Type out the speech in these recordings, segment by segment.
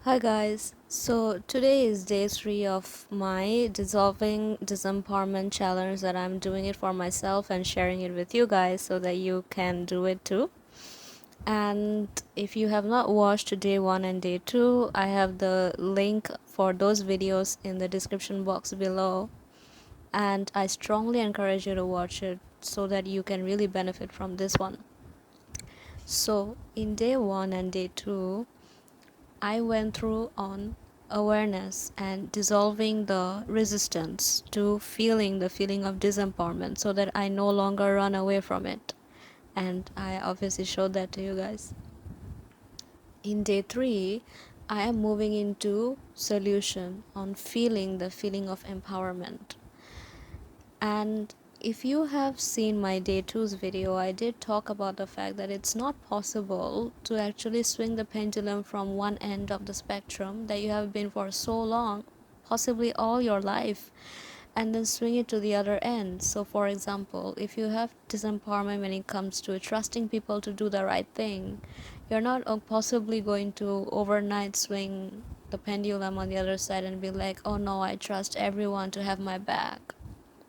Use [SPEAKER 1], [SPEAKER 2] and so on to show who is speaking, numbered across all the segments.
[SPEAKER 1] Hi guys, so today is day 3 of my dissolving disempowerment challenge that I'm doing it for myself and sharing it with you guys so that you can do it too. And if you have not watched day 1 and day 2, I have the link for those videos in the description box below, and I strongly encourage you to watch it so that you can really benefit from this one. So in day 1 and day 2, I went through on awareness and dissolving the resistance to feeling the feeling of disempowerment so that I no longer run away from it. And I obviously showed that to you guys. In day 3, I am moving into solution on feeling the feeling of empowerment. And if you have seen my day 2's video, I did talk about the fact that it's not possible to actually swing the pendulum from one end of the spectrum that you have been for so long, possibly all your life, and then swing it to the other end. So for example, if you have disempowerment when it comes to trusting people to do the right thing, you're not possibly going to overnight swing the pendulum on the other side and be like, oh no, I trust everyone to have my back.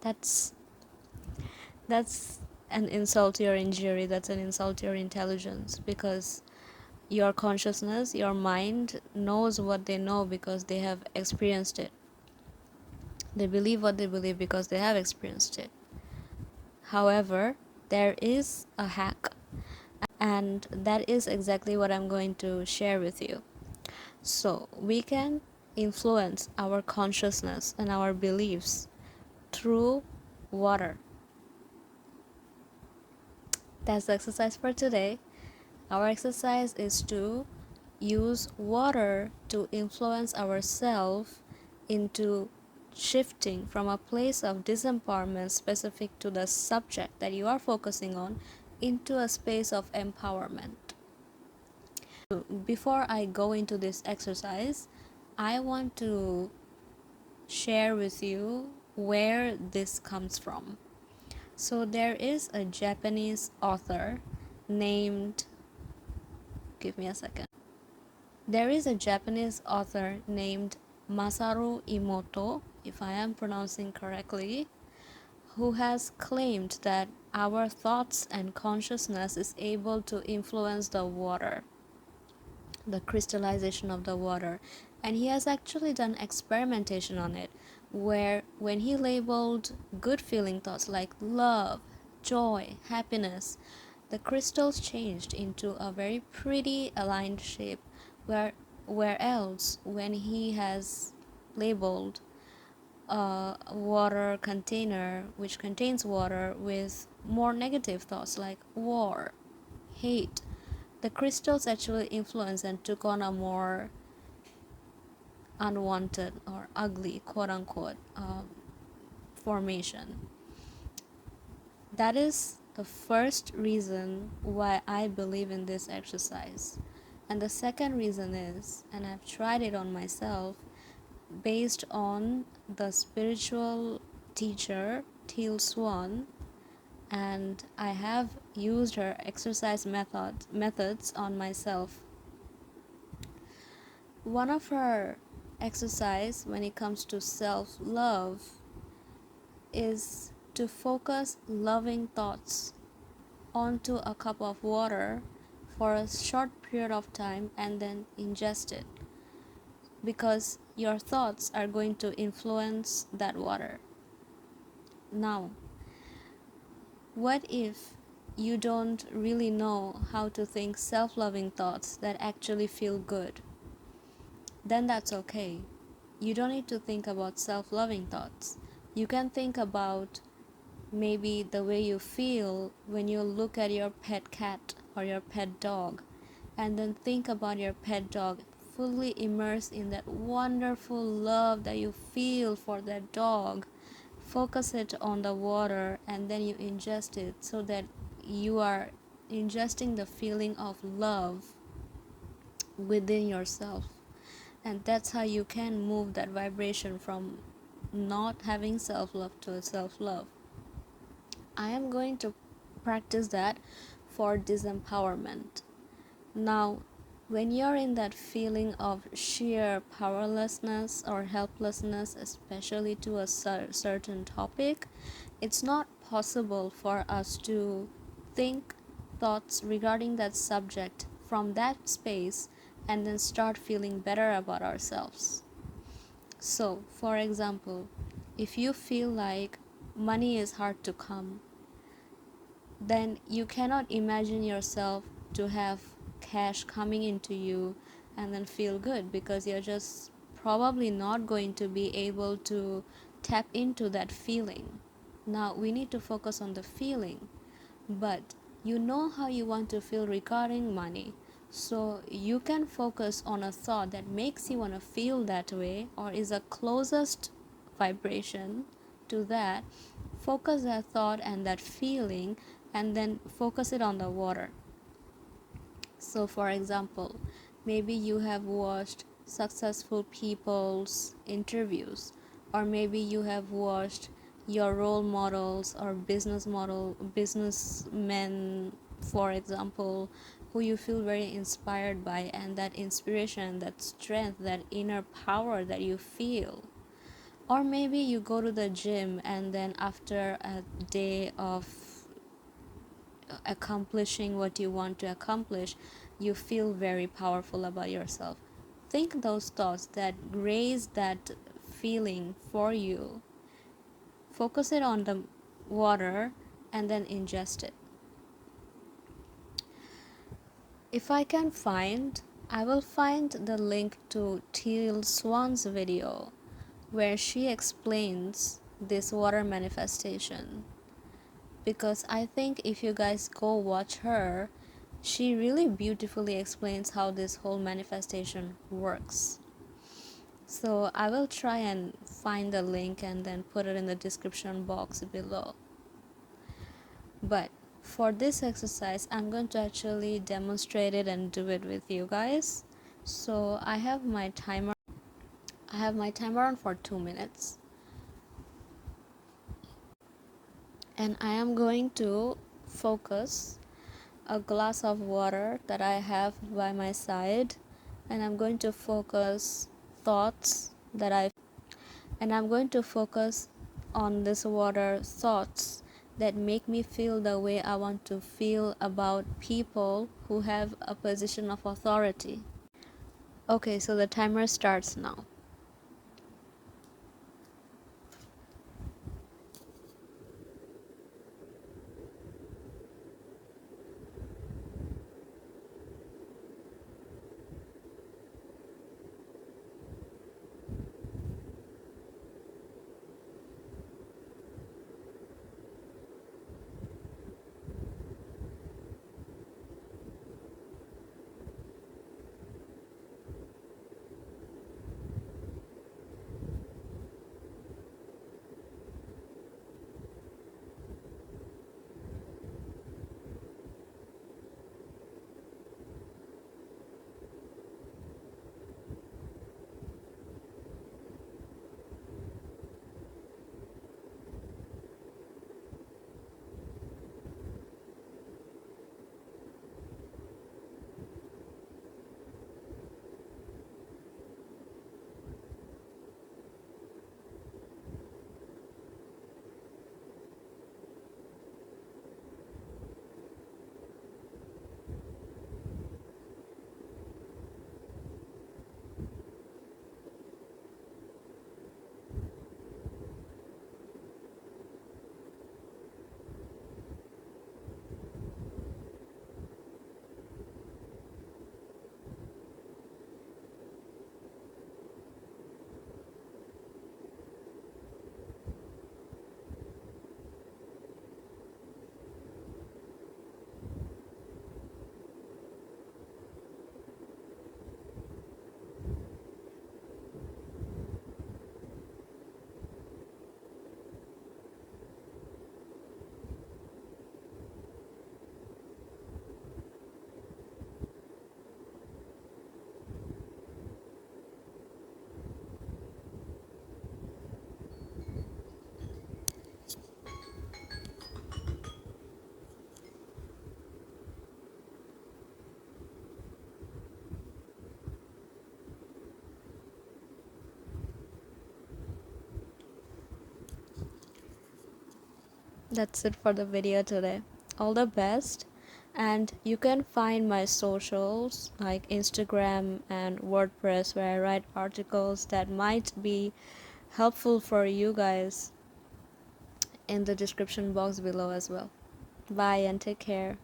[SPEAKER 1] That's that's an insult to your injury, that's an insult to your intelligence, because your consciousness, your mind knows what they know because they have experienced it. They believe what they believe because they have experienced it. However, there is a hack, and that is exactly what I'm going to share with you. So we can influence our consciousness and our beliefs through water. That's the exercise for today. Our exercise is to use water to influence ourselves into shifting from a place of disempowerment specific to the subject that you are focusing on into a space of empowerment. Before I go into this exercise, I want to share with you where this comes from. So there is a Japanese author named, give me a second. There is a Japanese author named Masaru Emoto, if I am pronouncing correctly, who has claimed that our thoughts and consciousness is able to influence the water, the crystallization of the water. And he has actually done experimentation on it, where when he labeled good feeling thoughts like love, joy, happiness, the crystals changed into a very pretty aligned shape, where else when he has labeled a water container which contains water with more negative thoughts like war, hate, the crystals actually influenced and took on a more unwanted or ugly, quote unquote, formation. That is the first reason why I believe in this exercise. And the second reason is, and I've tried it on myself, based on the spiritual teacher Teal Swan, and I have used her exercise methods on myself. One of her exercise when it comes to self-love is to focus loving thoughts onto a cup of water for a short period of time and then ingest it, because your thoughts are going to influence that water. Now, what if you don't really know how to think self-loving thoughts that actually feel good? Then that's okay. You don't need to think about self-loving thoughts. You can think about maybe the way you feel when you look at your pet cat or your pet dog, and then think about your pet dog fully immersed in that wonderful love that you feel for that dog. Focus it on the water and then you ingest it so that you are ingesting the feeling of love within yourself. And that's how you can move that vibration from not having self-love to self-love. I am going to practice that for disempowerment. Now, When you're in that feeling of sheer powerlessness or helplessness, especially to a certain topic, it's not possible for us to think thoughts regarding that subject from that space and then start feeling better about ourselves. So, for example, if you feel like money is hard to come, then you cannot imagine yourself to have cash coming into you and then feel good, because you're just probably not going to be able to tap into that feeling. Now we need to focus on the feeling, but you know how you want to feel regarding money, so you can focus on a thought that makes you want to feel that way or is a closest vibration to that. Focus that thought and that feeling and then focus it on the water. So for example, maybe you have watched successful people's interviews, or maybe you have watched your role models or businessmen, for example, who you feel very inspired by, and that inspiration, that strength, that inner power that you feel. Or maybe you go to the gym and then after a day of accomplishing what you want to accomplish, you feel very powerful about yourself. Think those thoughts that raise that feeling for you, focus it on the water, and then ingest it. If I can find, I will find the link to Teal Swan's video where she explains this water manifestation, because I think if you guys go watch her, she really beautifully explains how this whole manifestation works. So I will try and find the link and then put it in the description box below. But for this exercise, I'm going to actually demonstrate it and do it with you guys. So I have my timer on for 2 minutes. And I am going to focus a glass of water that I have by my side, and I'm going to focus thoughts that I'm going to focus on this water thoughts that make me feel the way I want to feel about people who have a position of authority. Okay, so the timer starts now. That's it for the video today. All the best. And you can find my socials like Instagram and WordPress, where I write articles that might be helpful for you guys, in the description box below as well. Bye and take care.